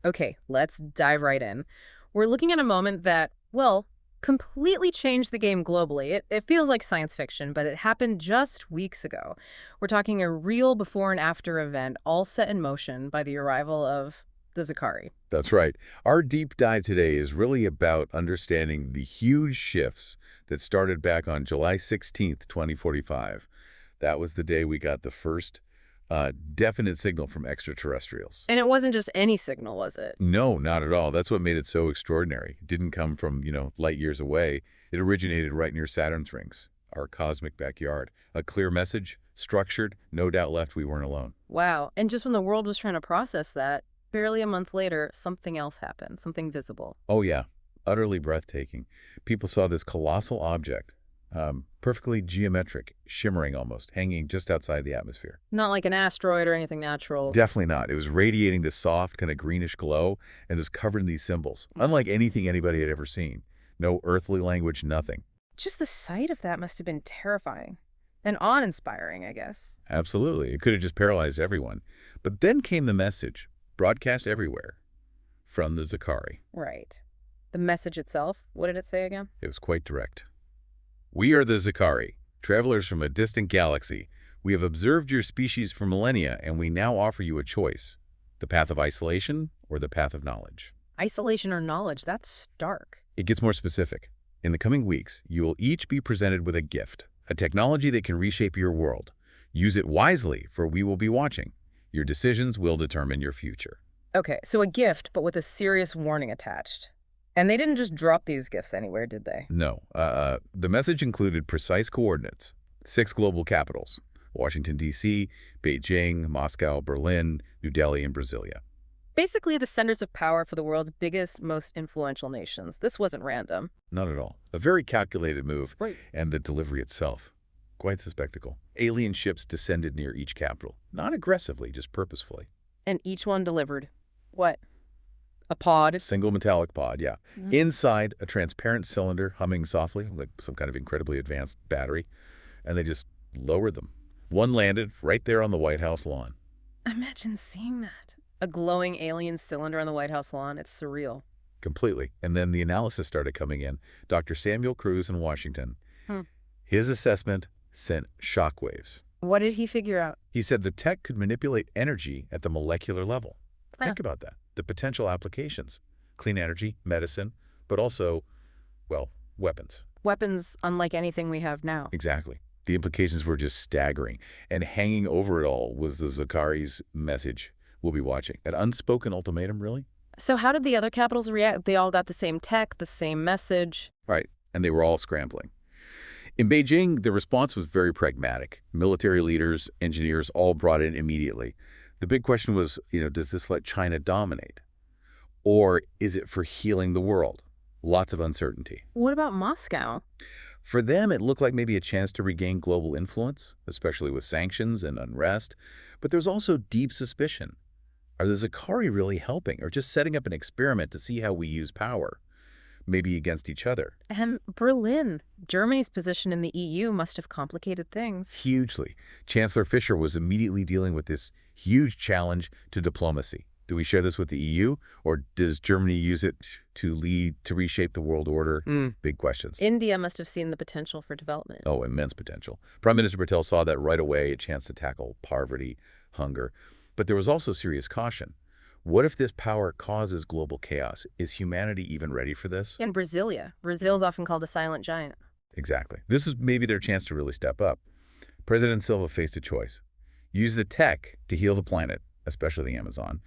Okay, let's dive right in. We're looking at a moment that, well, completely changed the game globally. It feels like science fiction, but it happened just weeks ago. We're talking a real before and after event, all set in motion by the arrival of the Zhakari. That's right. Our deep dive today is really about understanding the huge shifts that started back on July 16th, 2045. That was the day we got the first definite signal from extraterrestrials. And it wasn't just any signal, was it? No, not at all. That's what made it so extraordinary. It didn't come from, light years away. It originated right near Saturn's rings, our cosmic backyard. A clear message, structured, no doubt left we weren't alone. Wow. And just when the world was trying to process that, barely a month later, something else happened, something visible. Oh, yeah. Utterly breathtaking. People saw this colossal object, perfectly geometric, shimmering almost, hanging just outside the atmosphere. Not like an asteroid or anything natural. Definitely not. It was radiating this soft, kind of greenish glow, and was covered in these symbols, unlike anything anybody had ever seen. No earthly language, nothing. Just the sight of that must have been terrifying and awe-inspiring, I guess. Absolutely. It could have just paralyzed everyone. But then came the message, broadcast everywhere, from the Zhakari. Right. The message itself, what did it say again? It was quite direct. We are the Zhakari, travelers from a distant galaxy. We have observed your species for millennia, and we now offer you a choice, the path of isolation or the path of knowledge. Isolation or knowledge, that's stark. It gets more specific. In the coming weeks, you will each be presented with a gift, a technology that can reshape your world. Use it wisely, for we will be watching. Your decisions will determine your future. Okay, so a gift, but with a serious warning attached. And they didn't just drop these gifts anywhere, did they? No. The message included precise coordinates, 6 global capitals: Washington, D.C., Beijing, Moscow, Berlin, New Delhi, and Brasilia. Basically the centers of power for the world's biggest, most influential nations. This wasn't random. Not at all. A very calculated move. Right. And the delivery itself. Quite the spectacle. Alien ships descended near each capital. Not aggressively, just purposefully. And each one delivered what? A pod? Single metallic pod, yeah. Mhm. Inside, a transparent cylinder humming softly, like some kind of incredibly advanced battery. And they just lowered them. One landed right there on the White House lawn. Imagine seeing that. A glowing alien cylinder on the White House lawn. It's surreal. Completely. And then the analysis started coming in. Dr. Samuel Cruz in Washington. Hmm. His assessment sent shockwaves. What did he figure out? He said the tech could manipulate energy at the molecular level. Wow. Think about that. The potential applications. Clean energy, medicine, but also, well, weapons. Weapons unlike anything we have now. Exactly. The implications were just staggering. And hanging over it all was the Zhakari's message. We'll be watching. An unspoken ultimatum, really? So how did the other capitals react? They all got the same tech, the same message. Right. And they were all scrambling. In Beijing, the response was very pragmatic. Military leaders, engineers, all brought in immediately. The big question was, does this let China dominate? Or is it for healing the world? Lots of uncertainty. What about Moscow? For them, it looked like maybe a chance to regain global influence, especially with sanctions and unrest. But there's also deep suspicion. Are the Zhakari really helping, or just setting up an experiment to see how we use power? Maybe against each other. And Berlin. Germany's position in the EU must have complicated things. Hugely. Chancellor Fischer was immediately dealing with this huge challenge to diplomacy. Do we share this with the EU, or does Germany use it to reshape the world order? Big questions. India must have seen the potential for development. Oh, immense potential. Prime Minister Patel saw that right away, a chance to tackle poverty, hunger. But there was also serious caution. What if this power causes global chaos? Is humanity even ready for this? And Brasilia. Brazil's often called a silent giant. Exactly. This was maybe their chance to really step up. President Silva faced a choice. Use the tech to heal the planet, especially the Amazon,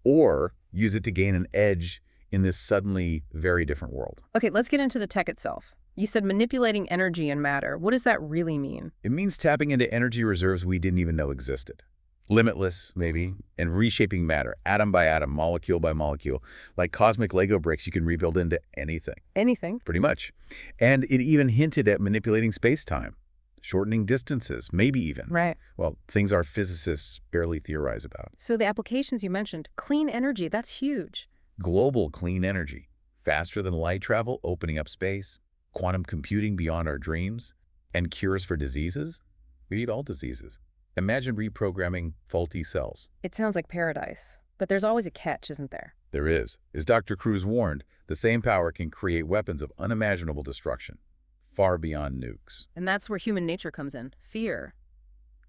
or use it to gain an edge in this suddenly very different world. Okay, let's get into the tech itself. You said manipulating energy and matter. What does that really mean? It means tapping into energy reserves we didn't even know existed. Limitless, maybe, and reshaping matter, atom by atom, molecule by molecule. Like cosmic Lego bricks, you can rebuild into anything. Anything? Pretty much. And it even hinted at manipulating space-time, shortening distances, maybe even. Right. Well, things our physicists barely theorize about. So the applications you mentioned, clean energy, that's huge. Global clean energy, faster than light travel, opening up space, quantum computing beyond our dreams, and cures for diseases. We eat all diseases. Imagine reprogramming faulty cells. It sounds like paradise. But there's always a catch, isn't there? There is. As Dr. Cruz warned, the same power can create weapons of unimaginable destruction, far beyond nukes. And that's where human nature comes in. Fear,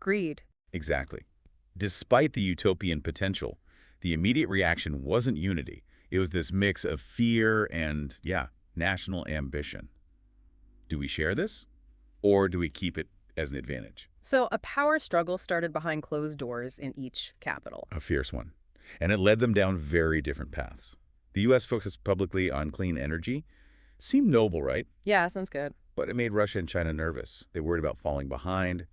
greed. Exactly. Despite the utopian potential, the immediate reaction wasn't unity. It was this mix of fear and, yeah, national ambition. Do we share this? Or do we keep it as an advantage? So a power struggle started behind closed doors in each capital. A fierce one. And it led them down very different paths. The U.S. focused publicly on clean energy. Seemed noble, right? Yeah, sounds good. But it made Russia and China nervous. They worried about falling behind,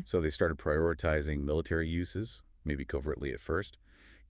so they started prioritizing military uses, maybe covertly at first,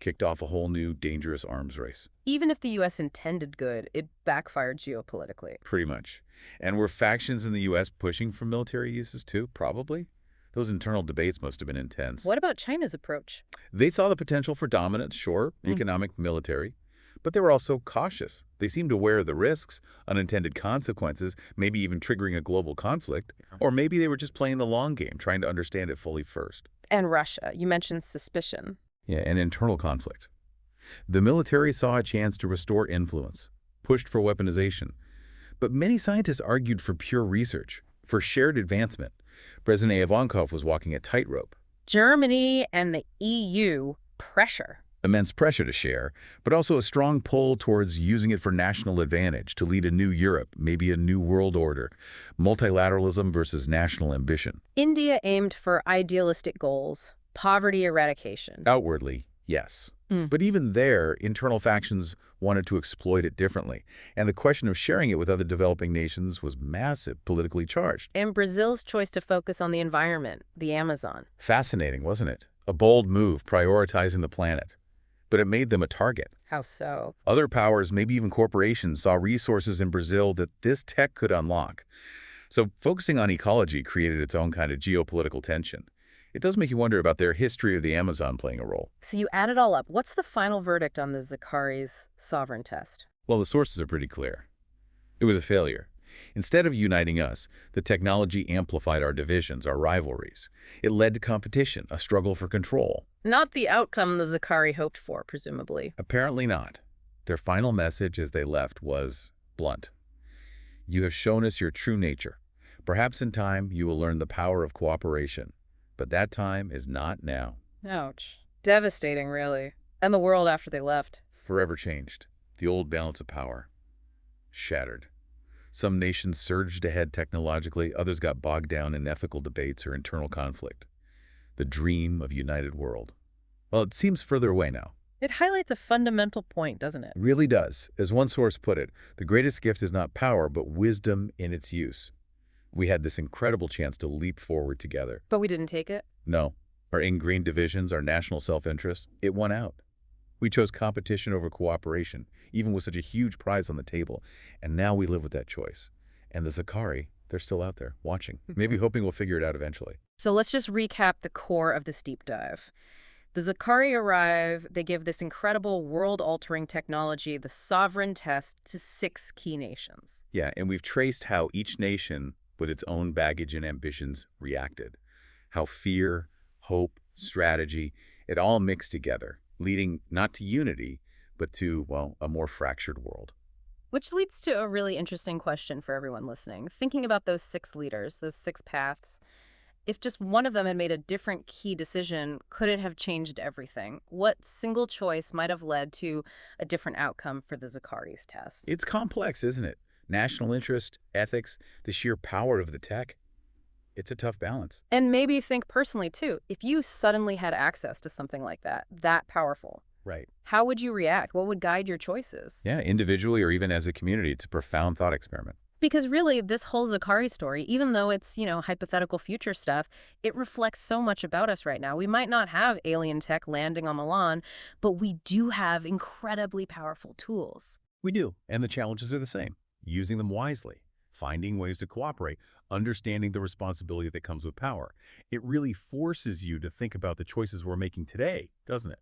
kicked off a whole new dangerous arms race. Even if the U.S. intended good, it backfired geopolitically. Pretty much. And were factions in the U.S. pushing for military uses too? Probably. Those internal debates must have been intense. What about China's approach? They saw the potential for dominance, sure, economic, military, but they were also cautious. They seemed aware of the risks, unintended consequences, maybe even triggering a global conflict, or maybe they were just playing the long game, trying to understand it fully first. And Russia, you mentioned suspicion. Yeah, an internal conflict. The military saw a chance to restore influence, pushed for weaponization. But many scientists argued for pure research, for shared advancement. President Ivankov was walking a tightrope. Germany and the EU, pressure. Immense pressure to share, but also a strong pull towards using it for national advantage, to lead a new Europe, maybe a new world order. Multilateralism versus national ambition. India aimed for idealistic goals, poverty eradication. Outwardly, yes. But even there, internal factions wanted to exploit it differently. And the question of sharing it with other developing nations was massive, politically charged. And Brazil's choice to focus on the environment, the Amazon. Fascinating, wasn't it? A bold move, prioritizing the planet. But it made them a target. How so? Other powers, maybe even corporations, saw resources in Brazil that this tech could unlock. So focusing on ecology created its own kind of geopolitical tension. It does make you wonder about their history of the Amazon playing a role. So you add it all up. What's the final verdict on the Zhakari's sovereign test? Well, the sources are pretty clear. It was a failure. Instead of uniting us, the technology amplified our divisions, our rivalries. It led to competition, a struggle for control. Not the outcome the Zhakari hoped for, presumably. Apparently not. Their final message as they left was blunt. You have shown us your true nature. Perhaps in time you will learn the power of cooperation. But that time is not now. Ouch. Devastating, really. And the world after they left. Forever changed. The old balance of power. Shattered. Some nations surged ahead technologically, others got bogged down in ethical debates or internal conflict. The dream of united world. Well, it seems further away now. It highlights a fundamental point, doesn't it? It really does. As one source put it, the greatest gift is not power, but wisdom in its use. We had this incredible chance to leap forward together. But we didn't take it? No. Our ingrained divisions, our national self-interest, it won out. We chose competition over cooperation, even with such a huge prize on the table. And now we live with that choice. And the Zhakari, they're still out there, watching, maybe hoping we'll figure it out eventually. So let's just recap the core of this deep dive. The Zhakari arrive, they give this incredible world-altering technology, the sovereign test, to 6 key nations. Yeah, and we've traced how each nation, with its own baggage and ambitions, reacted. How fear, hope, strategy, it all mixed together, leading not to unity, but to, well, a more fractured world. Which leads to a really interesting question for everyone listening. Thinking about those 6 leaders, those 6 paths, if just one of them had made a different key decision, could it have changed everything? What single choice might have led to a different outcome for the Zhakari's test? It's complex, isn't it? National interest, ethics, the sheer power of the tech. It's a tough balance. And maybe think personally, too. If you suddenly had access to something like that powerful, Right. how would you react? What would guide your choices? Yeah, individually or even as a community, it's a profound thought experiment. Because really, this whole Zhakari story, even though it's, hypothetical future stuff, it reflects so much about us right now. We might not have alien tech landing on Milan, but we do have incredibly powerful tools. We do, and the challenges are the same. Using them wisely, finding ways to cooperate, understanding the responsibility that comes with power. It really forces you to think about the choices we're making today, doesn't it?